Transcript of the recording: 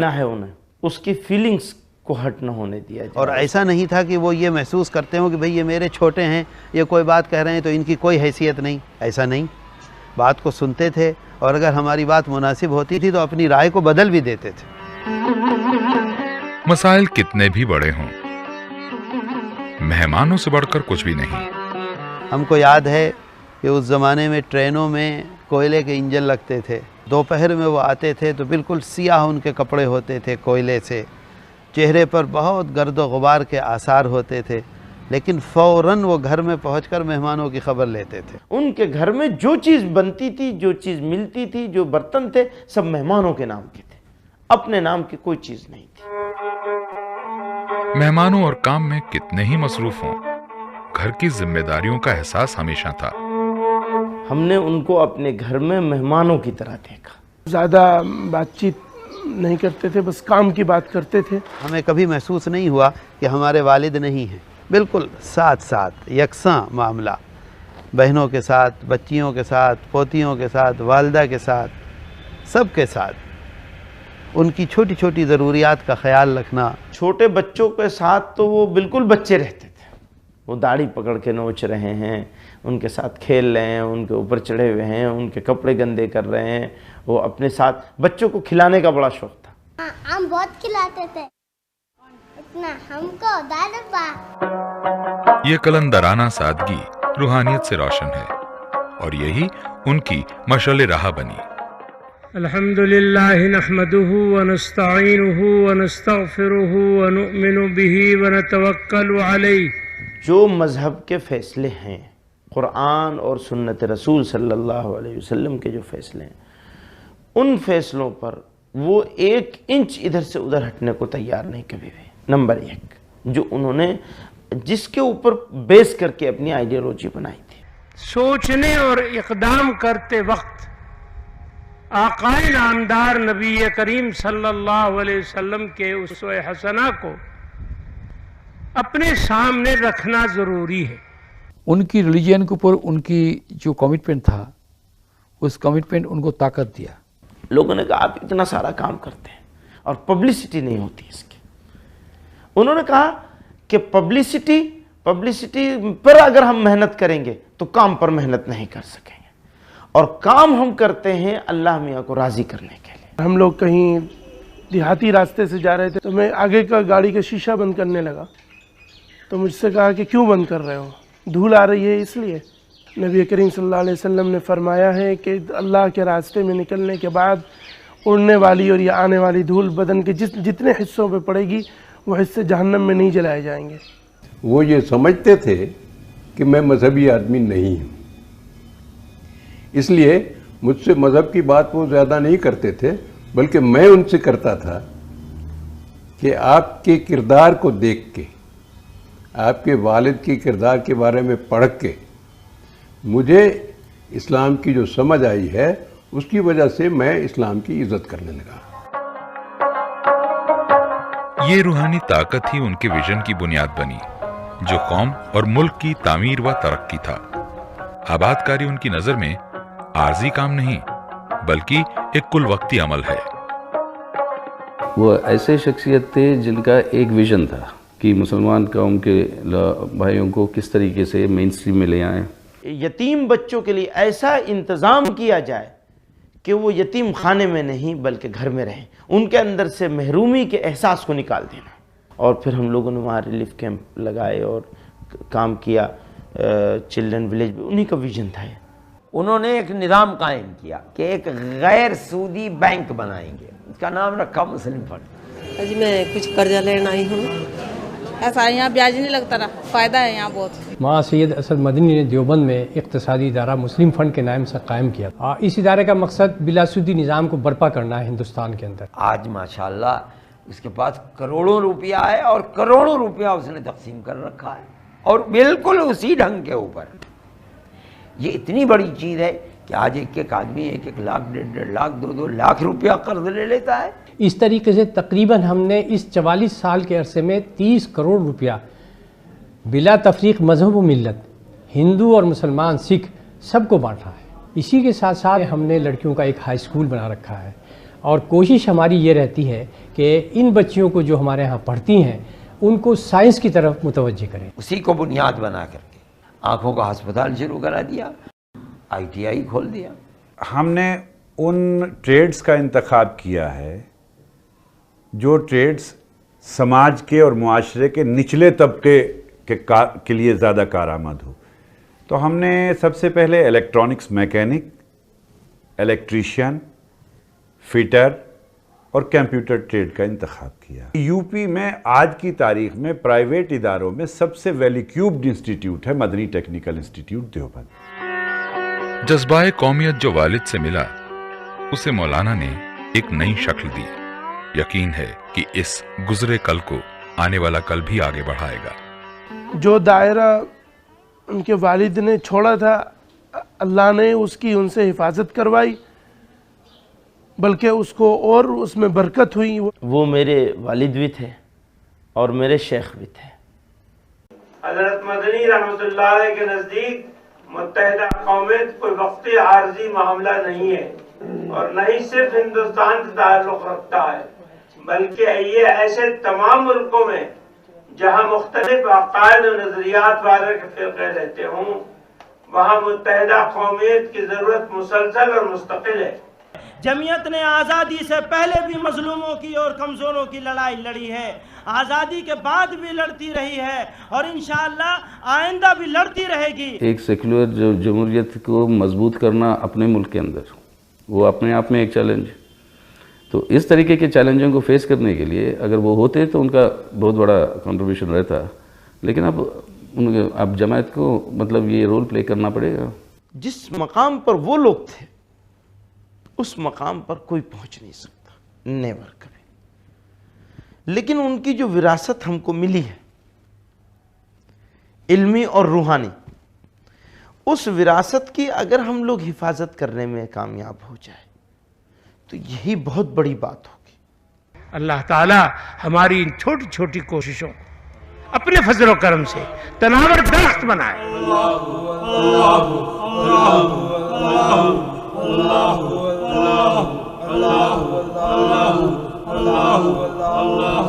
نہ ہے انہیں اس کی فیلنگز کو ہٹ نہ ہونے دیا جائے. اور ایسا نہیں تھا کہ وہ یہ محسوس کرتے ہوں کہ بھئی یہ میرے چھوٹے ہیں، یہ کوئی بات کہہ رہے ہیں تو ان کی کوئی حیثیت نہیں. ایسا نہیں، بات کو سنتے تھے اور اگر ہماری بات مناسب ہوتی تھی تو اپنی رائے کو بدل بھی دیتے تھے. مسائل کتنے بھی بڑے ہوں، مہمانوں سے بڑھ کر کچھ بھی نہیں. ہم کو یاد ہے کہ اس زمانے میں ٹرینوں میں کوئلے کے انجن لگتے تھے. دوپہر میں وہ آتے تھے تو بالکل سیاہ ان کے کپڑے ہوتے تھے کوئلے سے، چہرے پر بہت گرد و غبار کے آثار ہوتے تھے، لیکن فوراً وہ گھر میں پہنچ کر مہمانوں کی خبر لیتے تھے. ان کے گھر میں جو چیز بنتی تھی، جو چیز ملتی تھی، جو برتن تھے، سب مہمانوں کے نام کے تھے، اپنے نام کی کوئی چیز نہیں تھی. مہمانوں اور کام میں کتنے ہی مصروف ہوں، گھر کی ذمہ داریوں کا احساس ہمیشہ تھا. ہم نے ان کو اپنے گھر میں مہمانوں کی طرح دیکھا. زیادہ بات چیت نہیں کرتے تھے، بس کام کی بات کرتے تھے. ہمیں کبھی محسوس نہیں ہوا کہ ہمارے والد نہیں ہیں. بالکل ساتھ ساتھ یکساں معاملہ، بہنوں کے ساتھ، بچیوں کے ساتھ، پوتیوں کے ساتھ، والدہ کے ساتھ، سب کے ساتھ ان کی چھوٹی چھوٹی ضروریات کا خیال رکھنا. چھوٹے بچوں کے ساتھ تو وہ بالکل بچے رہتے تھے. وہ داڑھی پکڑ کے نوچ رہے ہیں، ان کے ساتھ کھیل رہے ہیں، ان کے اوپر چڑھے ہوئے ہیں، ان کے کپڑے گندے کر رہے ہیں. وہ اپنے ساتھ بچوں کو کھلانے کا بڑا شوق تھا. ہم بہت کھلاتے تھے، اتنا ہم کو دادا. یہ قلندرانہ سادگی روحانیت سے روشن ہے اور یہی ان کی مشعل راہ بنی. الحمدللہ نحمده ونستعینه ونستغفره ونؤمن به ونتوکل علیہ. جو مذہب کے فیصلے ہیں، قرآن اور سنت رسول صلی اللہ علیہ وسلم کے جو فیصلے ہیں، ان فیصلوں پر وہ ایک انچ ادھر سے ادھر ہٹنے کو تیار نہیں کبھی بھی. نمبر ایک، جو انہوں نے جس کے اوپر بیس کر کے اپنی آئیڈیالوجی بنائی تھی. سوچنے اور اقدام کرتے وقت آقائے نامدار نبی کریم صلی اللہ علیہ وسلم کے اسوہ حسنہ کو اپنے سامنے رکھنا ضروری ہے. ان کی ریلیجن کے اوپر ان کی جو کمٹمنٹ تھا، اس کمٹمنٹ ان کو طاقت دیا. لوگوں نے کہا آپ اتنا سارا کام کرتے ہیں اور پبلسٹی نہیں ہوتی اس کی. انہوں نے کہا کہ پبلسٹی پر اگر ہم محنت کریں گے تو کام پر محنت نہیں کر سکیں گے، اور کام ہم کرتے ہیں اللہ میاں کو راضی کرنے کے لیے. ہم لوگ کہیں دیہاتی راستے سے جا رہے تھے تو میں آگے کا گاڑی کا شیشہ بند کرنے لگا تو مجھ سے کہا کہ کیوں بند کر رہے ہو؟ دھول آ رہی ہے اس لیے. نبی کریم صلی اللہ علیہ وسلم نے فرمایا ہے کہ اللہ کے راستے میں نکلنے کے بعد اڑنے والی اور یہ آنے والی دھول بدن کے جتنے حصوں پہ پڑے گی وہ حصے جہنم میں نہیں جلائے جائیں گے. وہ یہ سمجھتے تھے کہ میں مذہبی آدمی نہیں ہوں، اس لیے مجھ سے مذہب کی بات وہ زیادہ نہیں کرتے تھے، بلکہ میں ان سے کرتا تھا کہ آپ کے کردار کو دیکھ کے، آپ کے والد کے کردار کے بارے میں پڑھ کے مجھے اسلام کی جو سمجھ آئی ہے اس کی وجہ سے میں اسلام کی عزت کرنے لگا. یہ روحانی طاقت ہی ان کے ویژن کی بنیاد بنی، جو قوم اور ملک کی تعمیر و ترقی تھا. آباد کاری ان کی نظر میں عارضی کام نہیں بلکہ ایک کل وقتی عمل ہے. وہ ایسے شخصیت تھے جن کا ایک ویژن تھا کہ مسلمان قوم کے بھائیوں کو کس طریقے سے مین اسٹریم میں لے آئیں. یتیم بچوں کے لیے ایسا انتظام کیا جائے کہ وہ یتیم خانے میں نہیں بلکہ گھر میں رہیں، ان کے اندر سے محرومی کے احساس کو نکال دینا. اور پھر ہم لوگوں نے وہاں ریلیف کیمپ لگائے اور کام کیا. چلڈرن ولیج بھی انہی کا ویژن تھا. انہوں نے ایک نظام قائم کیا کہ ایک غیر سودی بینک بنائیں گے، اس کا نام رکھا مسلم فنڈ. جی میں کچھ قرضہ لینا آئی ہوں. ایسا یہاں بیاج نہیں لگتا رہا، فائدہ ہے یہاں بہت. ماں سید اسد مدنی نے دیوبند میں اقتصادی ادارہ مسلم فنڈ کے نام سے قائم کیا. اس ادارے کا مقصد بلا سودی نظام کو برپا کرنا ہے ہندوستان کے اندر. آج ماشاءاللہ اس کے پاس کروڑوں روپیہ ہے اور کروڑوں روپیہ اس نے تقسیم کر رکھا ہے، اور بالکل اسی ڈھنگ کے اوپر. یہ اتنی بڑی چیز ہے کہ آج ایک آدمی 1 لاکھ 1.5 لاکھ 2 لاکھ روپیہ قرض لے لیتا ہے. اس طریقے سے تقریباً ہم نے اس 44 سال کے عرصے میں 30 کروڑ روپیہ بلا تفریق مذہب و ملت، ہندو اور مسلمان، سکھ سب کو بانٹا ہے. اسی کے ساتھ ساتھ ہم نے لڑکیوں کا ایک ہائی اسکول بنا رکھا ہے. اور کوشش ہماری یہ رہتی ہے کہ ان بچیوں کو جو ہمارے ہاں پڑھتی ہیں ان کو سائنس کی طرف متوجہ کریں. اسی کو بنیاد بنا کر کے آنکھوں کا ہسپتال شروع کرا دیا, ITI کھول دیا. ہم نے ان ٹریڈز کا انتخاب کیا ہے جو ٹریڈز سماج کے اور معاشرے کے نچلے طبقے کے لیے زیادہ کارآمد ہو. تو ہم نے سب سے پہلے الیکٹرانکس میکینک, الیکٹریشین, فٹر اور کمپیوٹر ٹریڈ کا انتخاب کیا. یو پی میں آج کی تاریخ میں پرائیویٹ اداروں میں سب سے ویلیکیوبڈ انسٹیٹیوٹ ہے مدنی ٹیکنیکل انسٹیٹیوٹ دیوبند. جذبہ قومیت جو والد سے ملا اسے مولانا نے ایک نئی شکل دی. یقین ہے کہ اس گزرے کل کو آنے والا کل بھی آگے بڑھائے گا. جو دائرہ ان کے والد نے چھوڑا تھا اللہ نے اس کی ان سے حفاظت کروائی, بلکہ اس کو اور اس میں برکت ہوئی. وہ میرے والد بھی تھے اور میرے شیخ بھی تھے. حضرت مدنی رحمۃ اللہ علیہ کے نزدیک متحدہ قومیت کوئی وقتی عارضی معاملہ نہیں ہے اور نہ ہی صرف ہندوستان سے تعلق رکھتا ہے, بلکہ یہ ایسے تمام ملکوں میں جہاں مختلف عقائد و نظریات والے کے فرقے رہتے ہوں وہاں متحدہ قومیت کی ضرورت مسلسل اور مستقل ہے. جمعیت نے آزادی سے پہلے بھی مظلوموں کی اور کمزوروں کی لڑائی لڑی ہے, آزادی کے بعد بھی لڑتی رہی ہے اور انشاءاللہ آئندہ بھی لڑتی رہے گی. ایک سیکولر جو جمہوریت کو مضبوط کرنا اپنے ملک کے اندر وہ اپنے آپ میں ایک چیلنج. تو اس طریقے کے چیلنجوں کو فیس کرنے کے لیے اگر وہ ہوتے تو ان کا بہت بڑا کنٹریبیوشن رہتا, لیکن اب جماعت کو مطلب یہ رول پلے کرنا پڑے گا. جس مقام پر وہ لوگ تھے اس مقام پر کوئی پہنچ نہیں سکتا, نیور کبھی. لیکن ان کی جو وراثت ہم کو ملی ہے علمی اور روحانی, اس وراثت کی اگر ہم لوگ حفاظت کرنے میں کامیاب ہو جائے تو یہی بہت بڑی بات ہوگی. اللہ تعالیٰ ہماری ان چھوٹی چھوٹی کوششوں کو اپنے فضل و کرم سے تناور درخت بنائے. اللہ